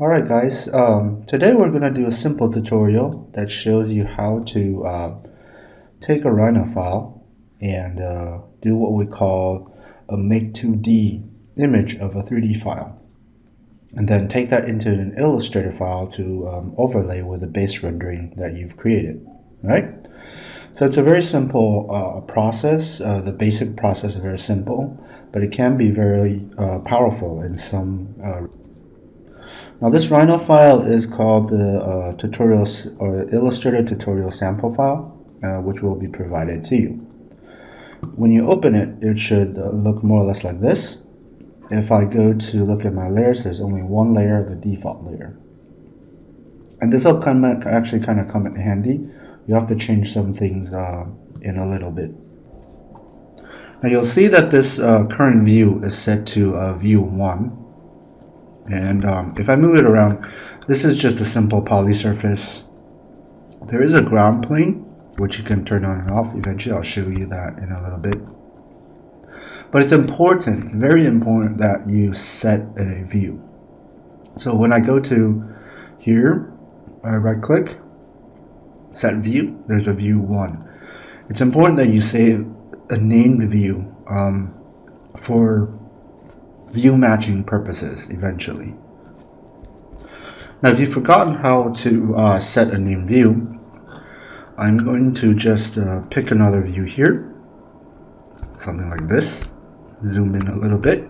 Alright guys, today we're going to do a simple tutorial that shows you how to take a Rhino file and do what we call a make 2D image of a 3D file, and then take that into an Illustrator file to overlay with the base rendering that you've created. Right? So it's a very simple process. The basic process is very simple, but it can be very powerful in some Now this Rhino file is called the tutorials or Illustrator tutorial sample file, which will be provided to you. When you open it, it should look more or less like this. If I go to look at my layers, there's only one layer, the default layer. And this will actually kind of come in handy. You have to change some things in a little bit. Now you'll see that this current view is set to view 1. And if I move it around, this is just a simple poly surface. There is a ground plane, which you can turn on and off. Eventually, I'll show you that in a little bit. But it's important, very important, that you set a view. So when I go to here, I right click, set view, there's a view 1. It's important that you save a named view for view matching purposes eventually. Now if you've forgotten how to set a named view, I'm going to just pick another view here, something like this, zoom in a little bit.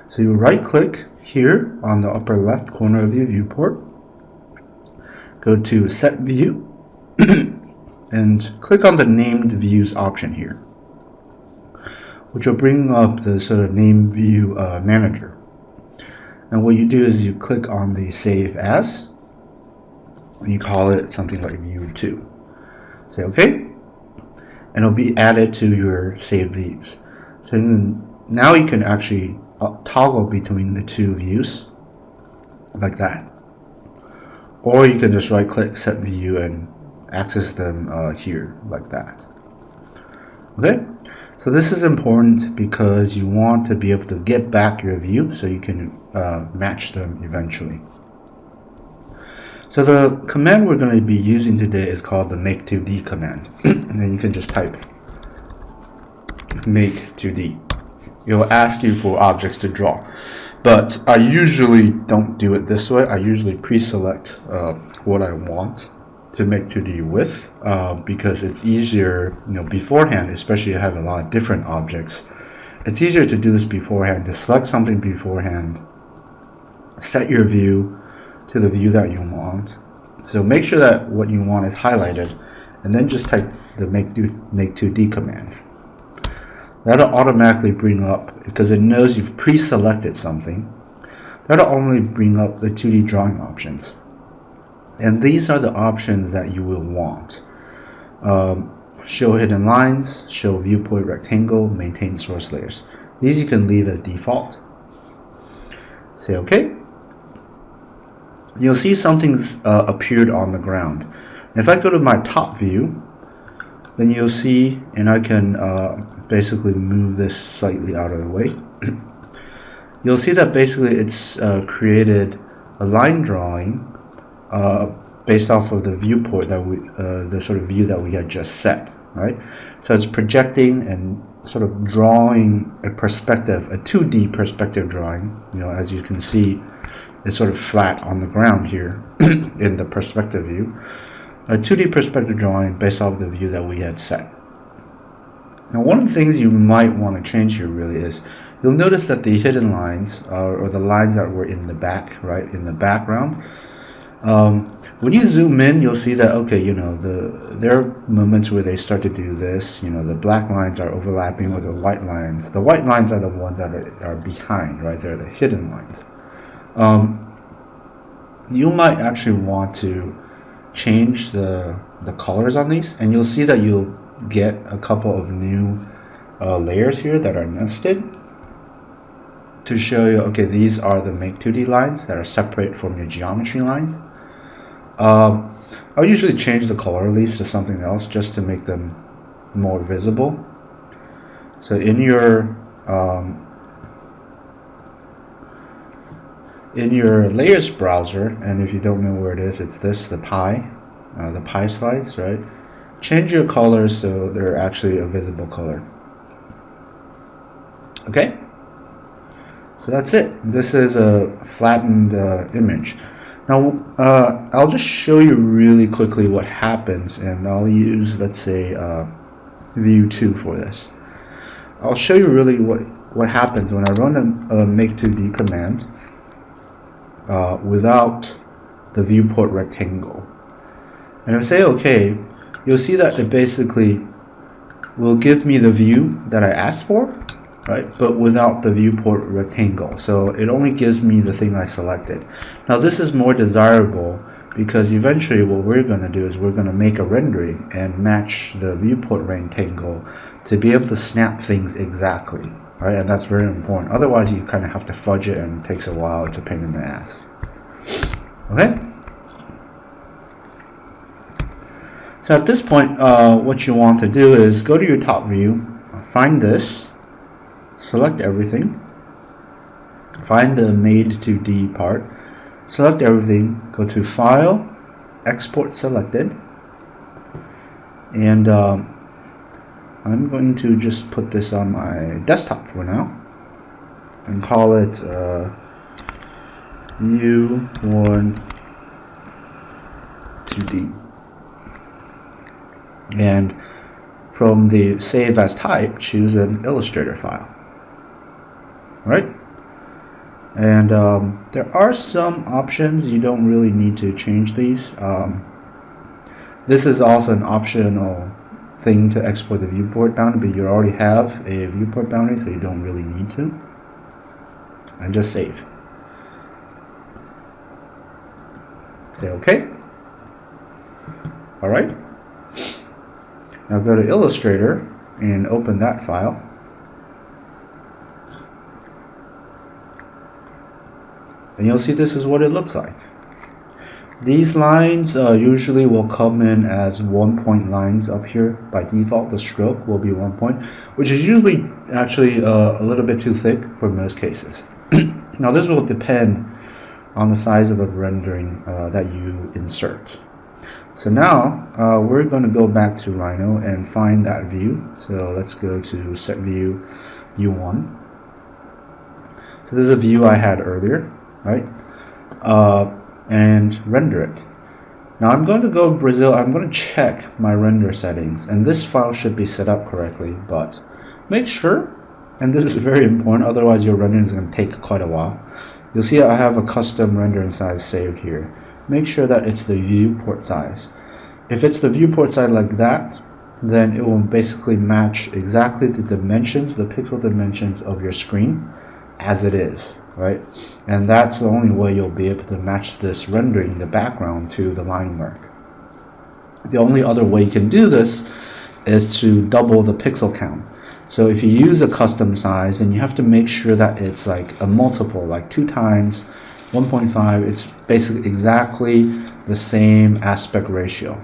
So you right click here on the upper left corner of your viewport, go to set view and click on the named views option here, which will bring up the sort of name view manager. And what you do is you click on the save as, and you call it something like view 2. Say OK, and it'll be added to your saved views. So now you can actually toggle between the two views like that. Or you can just right click set view and access them here like that. Okay? So this is important because you want to be able to get back your view so you can match them eventually. So the command we're going to be using today is called the make 2D command. And then you can just type make 2D. It will ask you for objects to draw. But I usually don't do it this way. I usually pre-select what I want to make 2D with, because it's easier, beforehand, especially if you have a lot of different objects. It's easier to do this beforehand, to select something beforehand, set your view to the view that you want. So make sure that what you want is highlighted, and then just type the make 2D command. That'll automatically bring up, because it knows you've pre-selected something, that'll only bring up the 2D drawing options. And these are the options that you will want. Show hidden lines, show viewport rectangle, maintain source layers. These you can leave as default. Say OK. You'll see something's appeared on the ground. If I go to my top view, then you'll see, and I can basically move this slightly out of the way. You'll see that basically it's created a line drawing based off of the viewport that the sort of view that we had just set, right? So it's projecting and sort of drawing a perspective, a 2D perspective drawing. As you can see, it's sort of flat on the ground here in the perspective view. A 2D perspective drawing based off the view that we had set. Now, one of the things you might want to change here really is, you'll notice that the hidden lines, or the lines that were in the back, right, in the background, when you zoom in, you'll see that, okay, there are moments where they start to do this. The black lines are overlapping with the white lines. The white lines are the ones that are behind, right? They're the hidden lines. You might actually want to change the colors on these, and you'll see that you'll get a couple of new layers here that are nested to show you, okay, these are the make 2D lines that are separate from your geometry lines. I'll usually change the color at least to something else just to make them more visible. So in your in your layers browser, and if you don't know where it is, it's this, the pie slides, right? Change your colors so they're actually a visible color. Okay, so that's it. This is a flattened image. Now I'll just show you really quickly what happens, and I'll use, let's say, view 2 for this. I'll show you really what happens when I run a make2d command without the viewport rectangle. And if I say OK, you'll see that it basically will give me the view that I asked for, right? But without the viewport rectangle. So it only gives me the thing I selected. Now this is more desirable because eventually what we're going to do is we're going to make a rendering and match the viewport rectangle to be able to snap things exactly, right? And that's very important. Otherwise you kind of have to fudge it and it takes a while. It's a pain in the ass. Okay? So at this point, what you want to do is go to your top view, find this, select everything, find the made2d part, select everything, go to File, Export Selected, and I'm going to just put this on my desktop for now and call it U1 2D. And from the Save As Type, choose an Illustrator file. Right? And there are some options. You don't really need to change these. This is also an optional thing to export the viewport boundary, but you already have a viewport boundary, so you don't really need to. And just save. Say OK. Alright. Now go to Illustrator and open that file. And you'll see this is what it looks like. These lines usually will come in as 1 point lines up here. By default, the stroke will be 1 point, which is usually actually a little bit too thick for most cases. Now this will depend on the size of the rendering that you insert. So now we're going to go back to Rhino and find that view. So let's go to Set View, View 1. So this is a view I had earlier, right? And render it. Now I'm going to go Brazil. I'm going to check my render settings, and this file should be set up correctly, but make sure, and this is very important, otherwise your rendering is going to take quite a while. You'll see I have a custom rendering size saved here. Make sure that it's the viewport size. If it's the viewport size like that, then it will basically match exactly the dimensions, the pixel dimensions of your screen as it is, right? And that's the only way you'll be able to match this rendering, the background, to the Linework. The only other way you can do this is to double the pixel count. So if you use a custom size, then you have to make sure that it's like a multiple, like 2 times 1.5. It's basically exactly the same aspect ratio.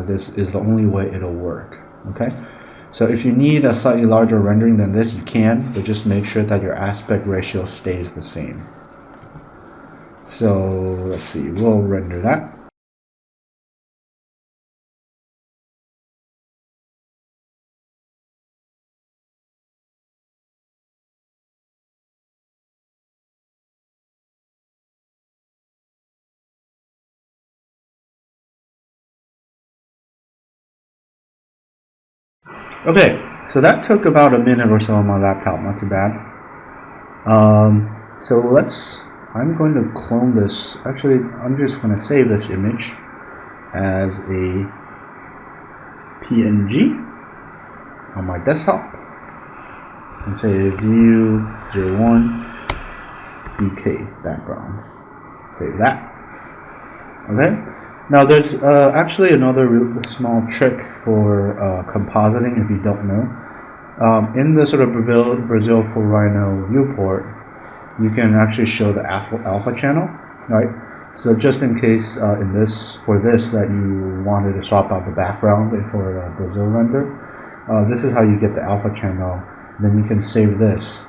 This is the only way it'll work. Okay, so if you need a slightly larger rendering than this, you can, but just make sure that your aspect ratio stays the same. So let's see, we'll render that. Okay, so that took about a minute or so on my laptop, not too bad. So I'm going to clone this. Actually, I'm just going to save this image as a PNG on my desktop and say view 01 DK background. Save that. Okay. Now there's actually another small trick for compositing if you don't know. In the sort of Brazil for Rhino viewport, you can actually show the alpha channel, right? So just in case for this that you wanted to swap out the background for a Brazil render, this is how you get the alpha channel. Then you can save this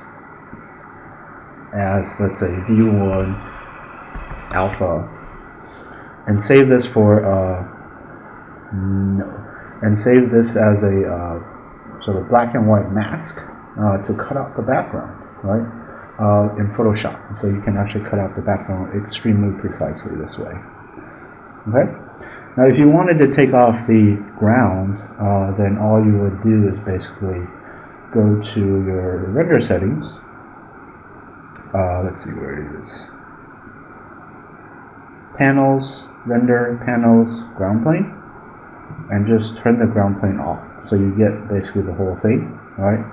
as, let's say, view 1 alpha and save this for save this as a sort of black and white mask to cut out the background, right? In Photoshop, so you can actually cut out the background extremely precisely this way. Okay. Now, if you wanted to take off the ground, then all you would do is basically go to your render settings. Let's see where it is. Panels, render, panels, ground plane, and just turn the ground plane off. So you get basically the whole thing, right?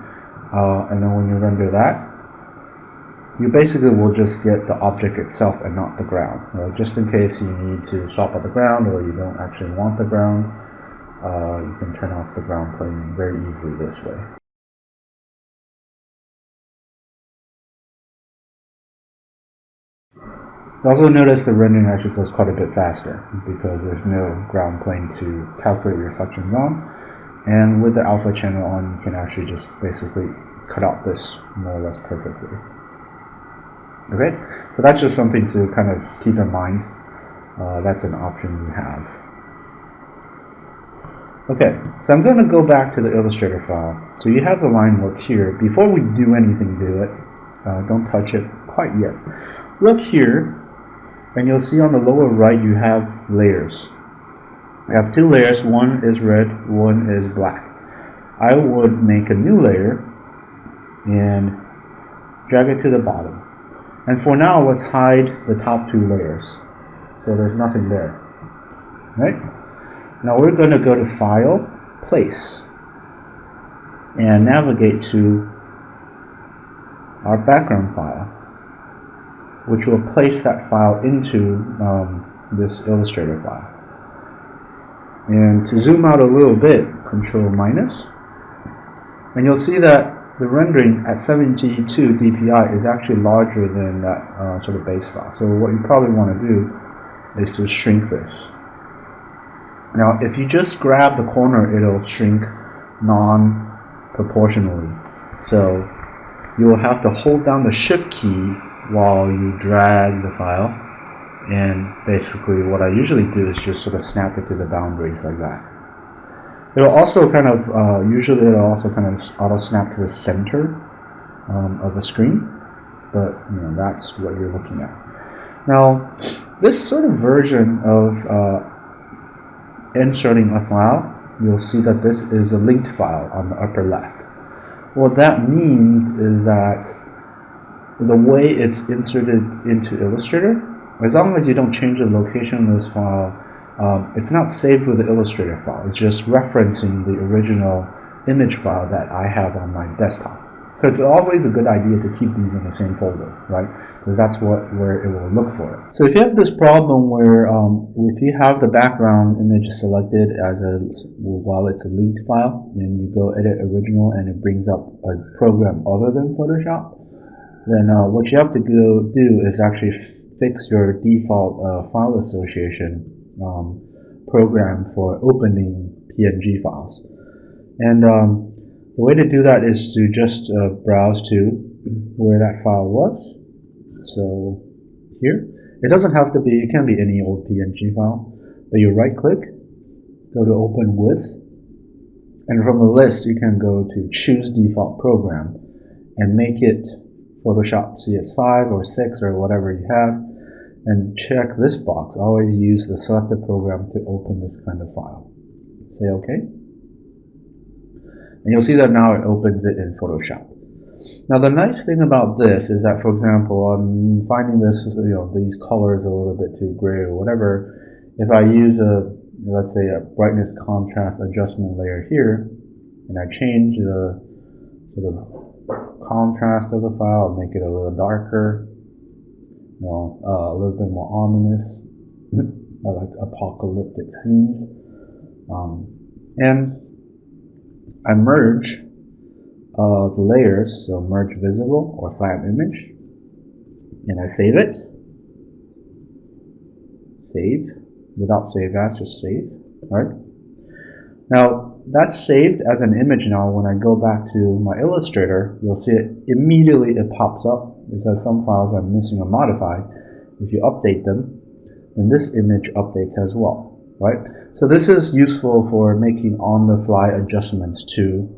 And then when you render that, you basically will just get the object itself and not the ground. Right? Just in case you need to swap out the ground or you don't actually want the ground, you can turn off the ground plane very easily this way. Also notice the rendering actually goes quite a bit faster because there's no ground plane to calculate your reflections on. And with the alpha channel on, you can actually just basically cut out this more or less perfectly. Okay, so that's just something to kind of keep in mind. That's an option you have. Okay, so I'm going to go back to the Illustrator file. So you have the Linework here. Before we do anything to it, don't touch it quite yet. Look here, and you'll see on the lower right you have layers. I have two layers, one is red, one is black. I would make a new layer and drag it to the bottom. And for now, let's hide the top two layers. So there's nothing there. Right? Now we're going to go to File, Place, and navigate to our background file, which will place that file into this Illustrator file. And to zoom out a little bit, Control minus, and you'll see that the rendering at 72 dpi is actually larger than that sort of base file. So what you probably want to do is to shrink this. Now, if you just grab the corner, it'll shrink non-proportionally. So you will have to hold down the Shift key while you drag the file. And basically what I usually do is just sort of snap it to the boundaries like that. It'll also kind of, usually it'll also kind of auto snap to the center of the screen, but you know, that's what you're looking at. Now, this sort of version of inserting a file, you'll see that this is a linked file on the upper left. What that means is that the way it's inserted into Illustrator, as long as you don't change the location of this file, it's not saved with the Illustrator file. It's just referencing the original image file that I have on my desktop. So it's always a good idea to keep these in the same folder, right? Because that's where it will look for it. So if you have this problem where if you have the background image selected as while it's a linked file, and you go edit original and it brings up a program other than Photoshop, then what you have to do is actually fix your default file association program for opening PNG files. And the way to do that is to just browse to where that file was. So here, it doesn't have to be, it can be any old PNG file, but you right click, go to open with, and from the list you can go to choose default program and make it Photoshop CS5 or 6 or whatever you have, and check this box. Always use the selected program to open this kind of file. Say OK. And you'll see that now it opens it in Photoshop. Now the nice thing about this is that, for example, I'm finding this, these colors a little bit too gray or whatever. If I use let's say a brightness contrast adjustment layer here, and I change the sort of contrast of the file, make it a little darker, a little bit more ominous, like apocalyptic scenes, and I merge the layers, so merge visible or flat image, and I save it. Save, without save as, just save, right? Now that's saved as an image. Now when I go back to my Illustrator, you'll see it immediately, it pops up. It says some files are missing or modified, if you update them, then this image updates as well, right? So this is useful for making on-the-fly adjustments to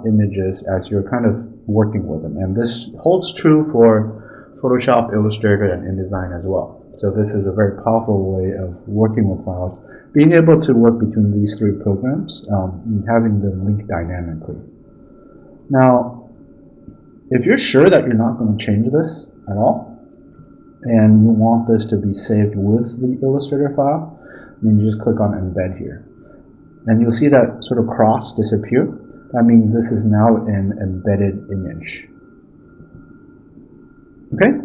images as you're kind of working with them. And this holds true for Photoshop, Illustrator, and InDesign as well. So this is a very powerful way of working with files, being able to work between these three programs and having them link dynamically. Now, if you're sure that you're not going to change this at all, and you want this to be saved with the Illustrator file, then you just click on Embed here. And you'll see that sort of cross disappear. That means this is now an embedded image. Okay?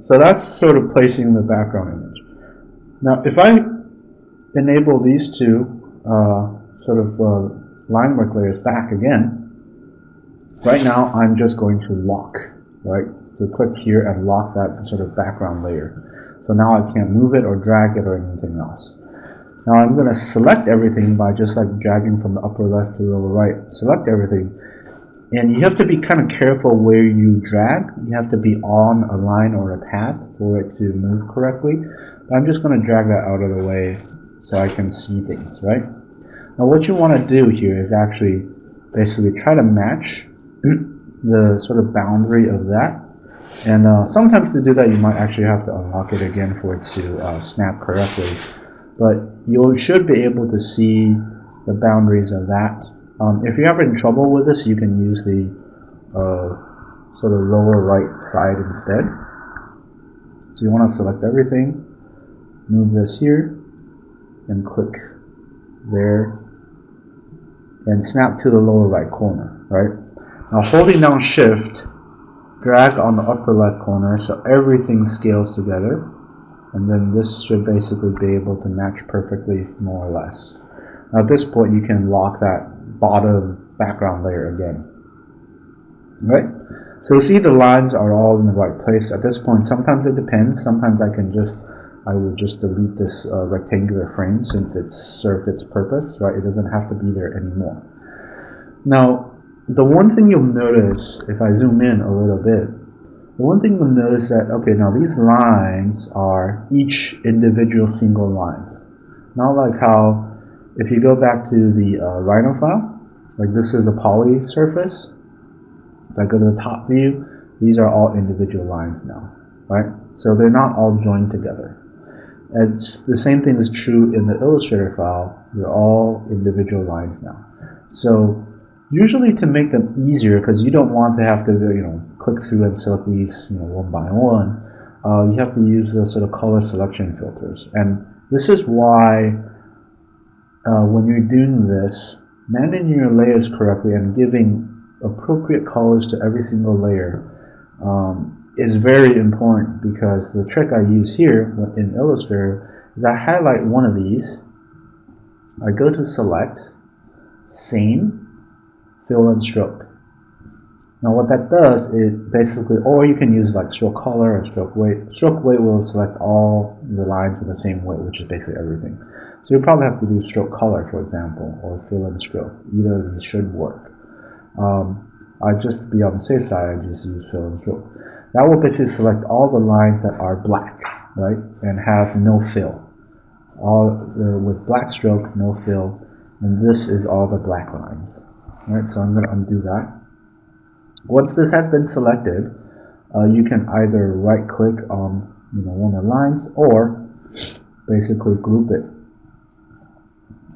So that's sort of placing the background image. Now, if I enable these two Linework layers back again, right now I'm just going to lock, right? So click here and lock that sort of background layer. So now I can't move it or drag it or anything else. Now I'm going to select everything by just like dragging from the upper left to the lower right. Select everything. And you have to be kind of careful where you drag. You have to be on a line or a path for it to move correctly. But I'm just going to drag that out of the way so I can see things, right? Now what you want to do here is actually basically try to match the sort of boundary of that. And sometimes to do that you might actually have to unlock it again for it to snap correctly. But you should be able to see the boundaries of that. If you're having trouble with this, you can use the sort of lower right side instead. So you want to select everything, move this here, and click there, and snap to the lower right corner, right? Now holding down Shift, drag on the upper left corner so everything scales together, and then this should basically be able to match perfectly, more or less. Now at this point you can lock that bottom background layer again, right? So you see the lines are all in the right place at this point. Sometimes it depends. Sometimes I would just delete this rectangular frame since it's served its purpose, right? It doesn't have to be there anymore. Now the one thing you'll notice if I zoom in a little bit, the one thing you'll notice that, okay, now these lines are each individual single lines. Not like how if you go back to the Rhino file, like this is a poly surface. If I go to the top view, these are all individual lines now, right? So they're not all joined together. And the same thing is true in the Illustrator file. They're all individual lines now. So usually to make them easier, because you don't want to have to click through and select these one by one, you have to use the sort of color selection filters. And this is why when you're doing this, managing your layers correctly and giving appropriate colors to every single layer is very important, because the trick I use here in Illustrator is I highlight one of these, I go to Select, Scene, Fill and Stroke. Now what that does is basically, or you can use like stroke color or stroke weight. Stroke weight will select all the lines with the same weight, which is basically everything. So you probably have to do stroke color, for example, or fill and stroke. Either of these should work. Just to be on the safe side, I just use fill and stroke. That will basically select all the lines that are black, right, and have no fill. With black stroke, no fill, and this is all the black lines. All right, so I'm going to undo that. Once this has been selected, you can either right-click on one of the lines or basically group it.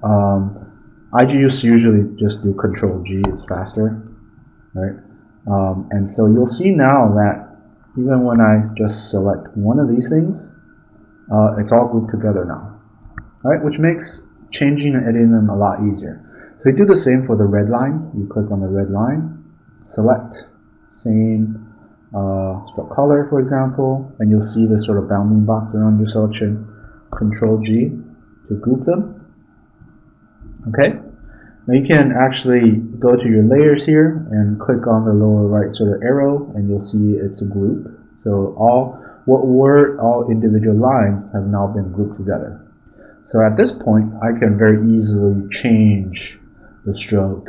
I usually just do Control-G, it's faster, right? And so you'll see now that even when I just select one of these things, it's all grouped together now, right? Which makes changing and editing them a lot easier. So you do the same for the red lines. You click on the red line, select, same stroke color, for example, and you'll see this sort of bounding box around your selection. Control-G to group them. Okay, now you can actually go to your layers here and click on the lower right sort of arrow, and you'll see it's a group. So what were all individual lines have now been grouped together. So at this point, I can very easily change the stroke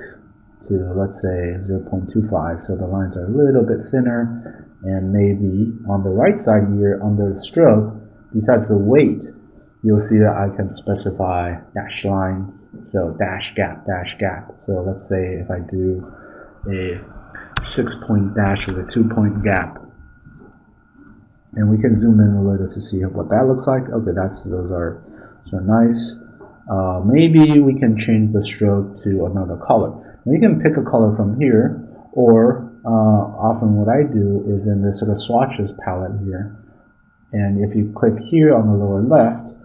to, let's say, 0.25, so the lines are a little bit thinner, And maybe on the right side here, under the stroke, besides the weight, you'll see that I can specify dash line, so dash gap, dash gap. So let's say if I do a 6-point dash with a 2-point gap, and we can zoom in a little to see what that looks like. Okay, those are so nice. Maybe we can change the stroke to another color. Now you can pick a color from here, or often what I do is in this sort of swatches palette here, and if you click here on the lower left,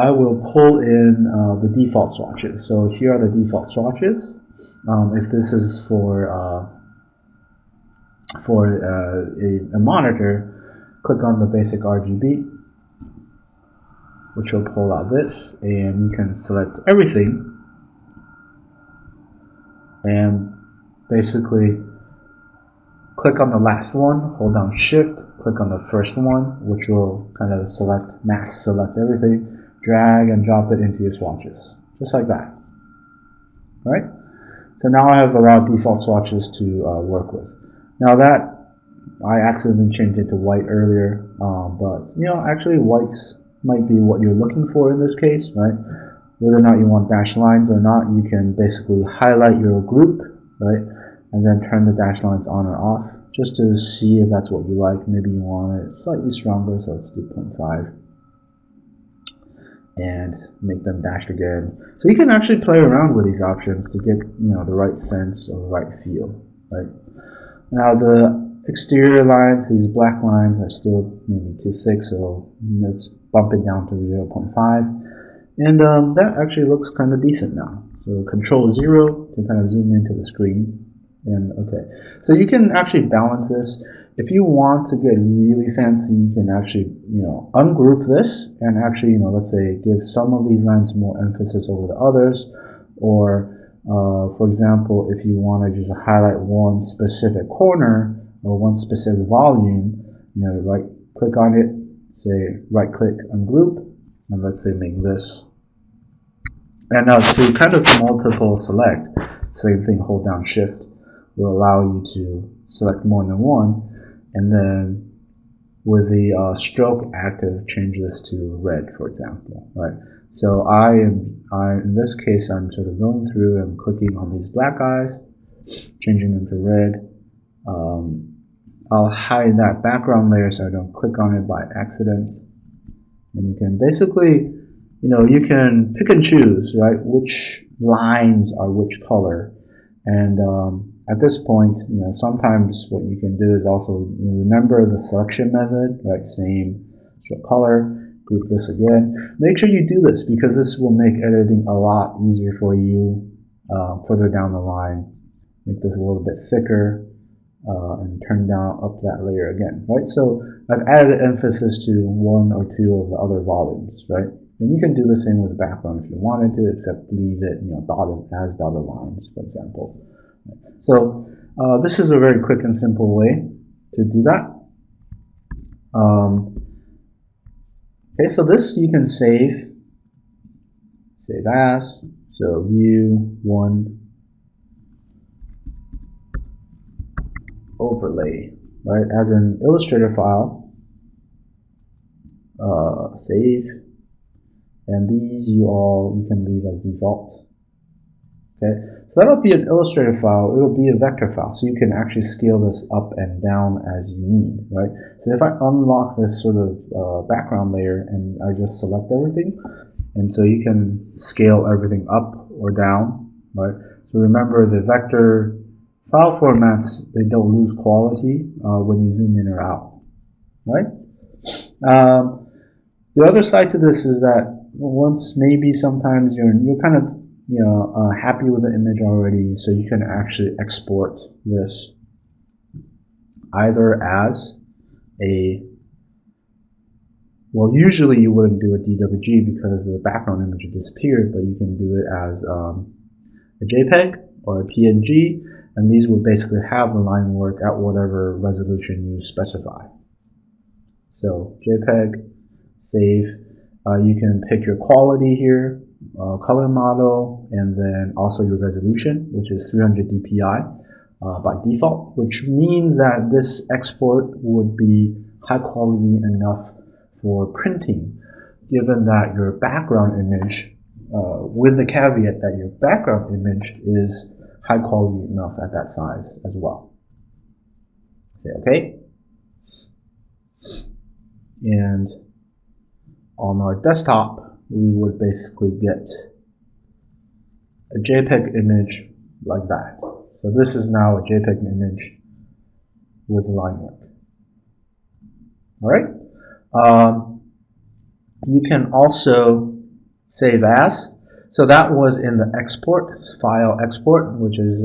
I will pull in the default swatches. So here are the default swatches. If this is for a monitor, click on the basic RGB, which will pull out this, and you can select everything, and basically click on the last one, hold down Shift, click on the first one, which will kind of mask select everything, drag and drop it into your swatches, just like that. All right? So now I have a lot of default swatches to work with. Now that I accidentally changed it to white earlier, but actually whites might be what you're looking for in this case, right? Whether or not you want dash lines or not, you can basically highlight your group, right? And then turn the dash lines on or off, just to see if that's what you like. Maybe you want it slightly stronger, so let's do 0.5. And make them dashed again. So you can actually play around with these options to get the right sense or the right feel, right? Now the exterior lines, these black lines are still maybe too thick, so let's bump it down to 0.5. And that actually looks kind of decent now. So Control 0 to kind of zoom into the screen. And okay, so you can actually balance this. If you want to get really fancy, you can actually ungroup this and actually let's say give some of these lines more emphasis over the others, or for example, if you want to just highlight one specific corner or one specific volume, right click on it, say right click ungroup, and let's say make this. And now to kind of multiple select, same thing, hold down Shift will allow you to select more than one. And then with the stroke active, change this to red, for example, right? So in this case, I'm sort of going through and clicking on these black eyes, changing them to red. I'll hide that background layer so I don't click on it by accident. And you can basically, you can pick and choose, right? Which lines are which color. And at this point, sometimes what you can do is also remember the selection method, right? Same stroke color, group this again. Make sure you do this because this will make editing a lot easier for you further down the line. Make this a little bit thicker and turn down up that layer again, right? So I've added emphasis to one or two of the other volumes, right? And you can do the same with the background if you wanted to, except leave it, dotted lines, for example. So this is a very quick and simple way to do that. Okay, so this you can save as, so view 1 overlay, right, as an Illustrator file, save, and these you can leave as default. Okay, so that'll be an Illustrator file. It'll be a vector file, so you can actually scale this up and down as you need, right? So if I unlock this sort of background layer and I just select everything, and so you can scale everything up or down, right? So remember the vector file formats, they don't lose quality when you zoom in or out, right? The other side to this is that once maybe sometimes you're kind of happy with the image already, so you can actually export this either as usually you wouldn't do a DWG because the background image disappeared, but you can do it as a JPEG or a PNG, and these will basically have the line work at whatever resolution you specify. So JPEG, save, you can pick your quality here, color model, and then also your resolution, which is 300 dpi. by default, which means that this export would be high quality enough for printing, given that your background image, with the caveat that your background image is high quality enough at that size as well. Say OK. And on our desktop, we would basically get a JPEG image like that. So this is now a JPEG image with Linework. All right. You can also save as. So that was in the export, file export, which is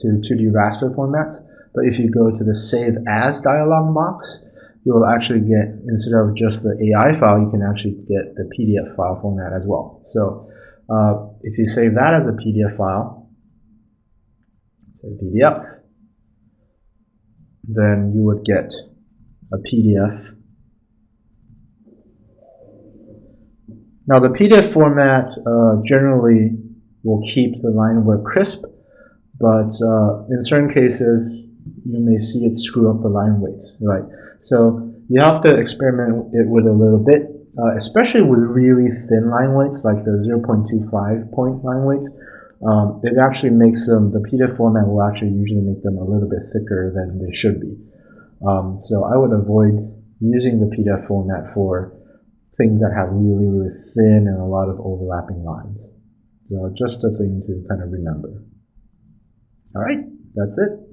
to 2D raster format. But if you go to the save as dialog box, you'll actually get, instead of just the AI file, you can actually get the PDF file format as well. So if you save that as a PDF file, say PDF, then you would get a PDF. Now the PDF format generally will keep the Linework crisp, but in certain cases you may see it screw up the line weights, right? So you have to experiment it with a little bit, especially with really thin line weights like the 0.25 point line weights. It actually makes them, the PDF format will actually usually make them a little bit thicker than they should be. So I would avoid using the PDF format for things that have really, really thin and a lot of overlapping lines. So just a thing to kind of remember. All right, that's it.